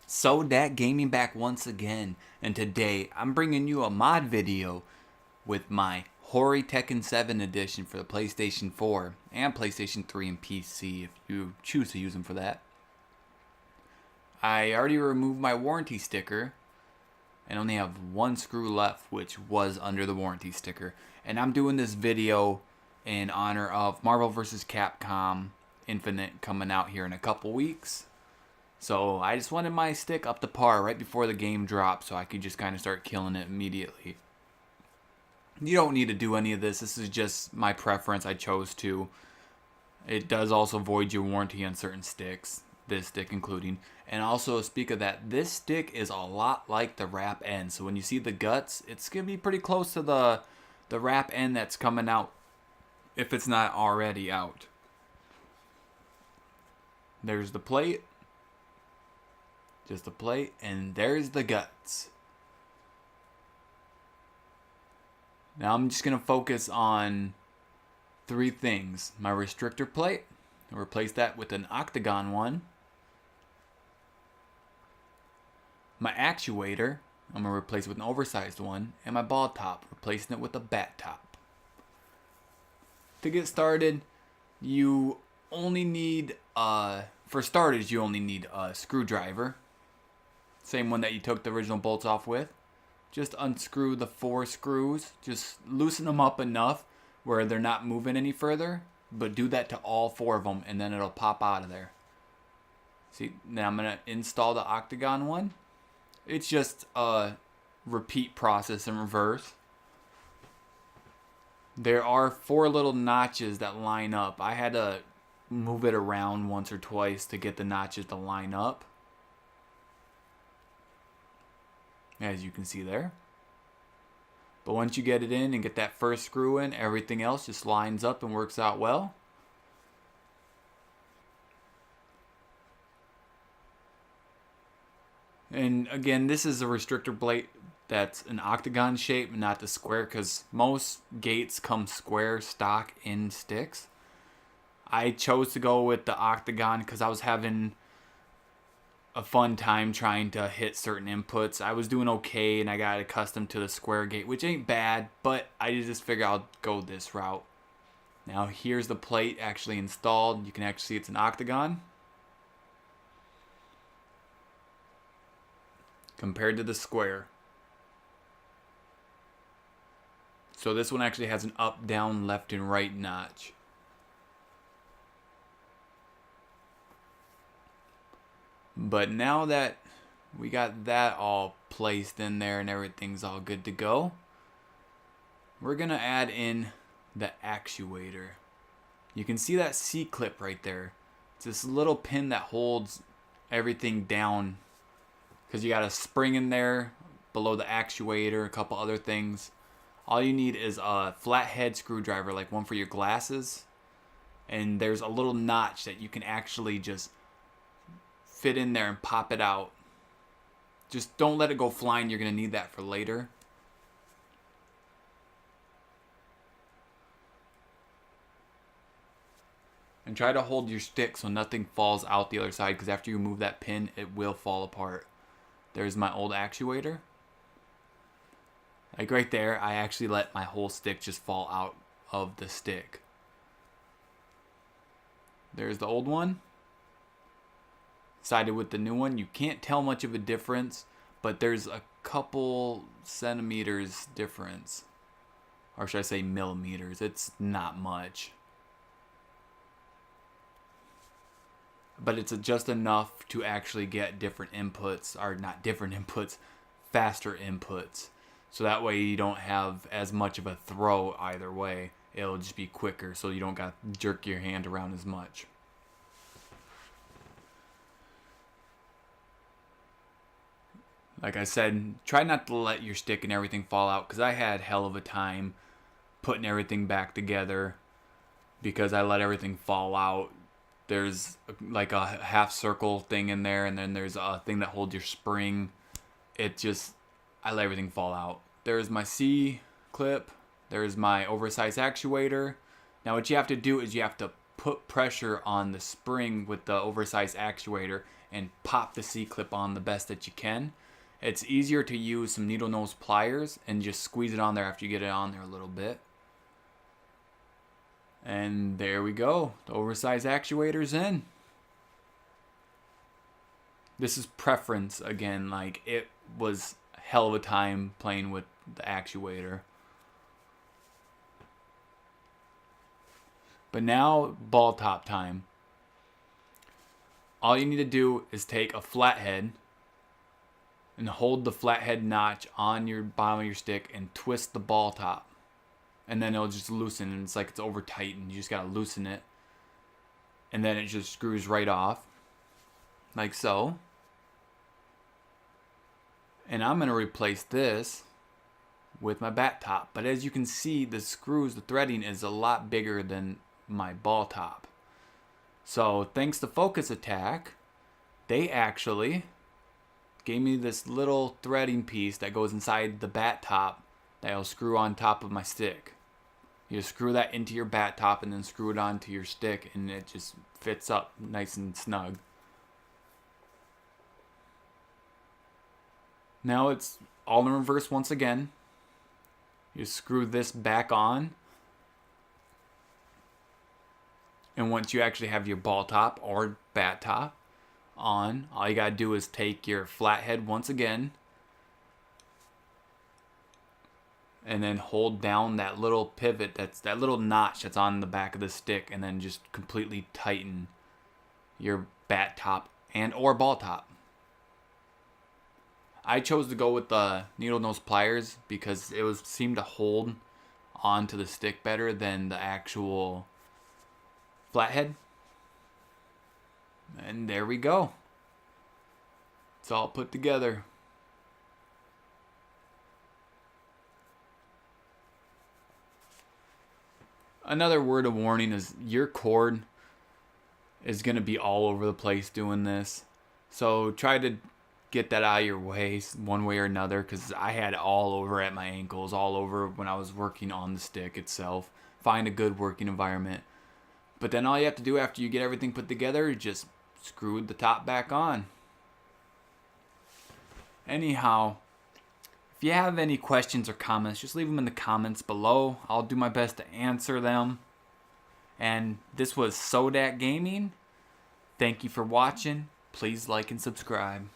So Dat Gaming back once again, and today I'm bringing you a mod video with my Hori Tekken 7 edition for the PlayStation 4 and PlayStation 3 and PC if you choose to use them for that. I already removed my warranty sticker and only have one screw left, which was under the warranty sticker. And I'm doing this video in honor of Marvel vs. Capcom Infinite coming out here in a couple weeks. So I just wanted my stick up to par right before the game drops so I could just kind of start killing it immediately. You don't need to do any of this. This is just my preference. I chose to. It does also void your warranty on certain sticks, this stick including. And also, speak of that, this stick is a lot like the wrap end. So when you see the guts, it's going to be pretty close to the wrap end that's coming out if it's not already out. There's the plate. Just a plate, and there's the guts. Now I'm just going to focus on three things. My restrictor plate, I'll replace that with an octagon one. My actuator, I'm going to replace it with an oversized one. And my ball top, replacing it with a bat top. To get started, you only need, for starters, you only need a screwdriver. Same one that you took the original bolts off with. Just unscrew the 4 screws. Just loosen them up enough where they're not moving any further. But do that to all 4 of them and then it'll pop out of there. See, now I'm going to install the octagon one. It's just a repeat process in reverse. There are 4 little notches that line up. I had to move it around once or twice to get the notches to line up. As you can see there. But once you get it in and get that first screw in, everything else just lines up and works out well. And again, this is a restrictor plate that's an octagon shape, not the square, because most gates come square stock in sticks. I chose to go with the octagon because I was having a fun time trying to hit certain inputs. I was doing okay and I got accustomed to the square gate, which ain't bad, but I just figured I'll go this route. Now here's the plate actually installed. You can actually see it's an octagon compared to the square. So this one actually has an up, down, left, and right notch. But now that we got that all placed in there and everything's all good to go, we're going to add in the actuator. You can see that C-clip right there. It's this little pin that holds everything down because you got a spring in there below the actuator, a couple other things. All you need is a flathead screwdriver, like one for your glasses. And there's a little notch that you can actually just fit in there and pop it out. Just don't let it go flying. You're going to need that for later. And try to hold your stick so nothing falls out the other side, because after you move that pin, it will fall apart. There's my old actuator. Like right there, I actually let my whole stick just fall out of the stick. There's the old one. Sided with the new one. You can't tell much of a difference, but there's a couple centimeters difference, or should I say millimeters. It's not much, but it's just enough to actually get different inputs, or not different inputs, faster inputs, so that way you don't have as much of a throw either way. It'll just be quicker, so you don't got to jerk your hand around as much. Like I said, try not to let your stick and everything fall out, because I had hell of a time putting everything back together because I let everything fall out. There's like a half circle thing in there, and then there's a thing that holds your spring. I let everything fall out. There's my C clip. There's my oversized actuator. Now what you have to do is you have to put pressure on the spring with the oversized actuator, and pop the C-clip on the best that you can. It's easier to use some needle nose pliers and just squeeze it on there after you get it on there a little bit. And there we go. The oversized actuator's in. This is preference again. Like, it was a hell of a time playing with the actuator. But now, ball top time. All you need to do is take a flathead and hold the flathead notch on your bottom of your stick and twist the ball top. And then it'll just loosen, and it's like it's over tightened. You just gotta loosen it. And then it just screws right off. Like so. And I'm gonna replace this with my bat top. But as you can see, the screws, the threading is a lot bigger than my ball top. So thanks to Focus Attack, they actually gave me this little threading piece that goes inside the bat top that'll screw on top of my stick. You just screw that into your bat top and then screw it onto your stick, and it just fits up nice and snug. Now it's all in reverse once again. You screw this back on. And once you actually have your ball top or bat top on, all you gotta do is take your flathead once again and then hold down that little pivot, that little notch that's on the back of the stick, and then just completely tighten your bat top and or ball top. I chose to go with the needle nose pliers because it seemed to hold onto the stick better than the actual flathead. And there we go. It's all put together. Another word of warning is your cord is going to be all over the place doing this. So try to get that out of your way one way or another, because I had it all over at my ankles, all over when I was working on the stick itself. Find a good working environment. But then all you have to do after you get everything put together is just screw the top back on. Anyhow, if you have any questions or comments, just leave them in the comments below. I'll do my best to answer them. And this was Sodak Gaming. Thank you for watching. Please like and subscribe.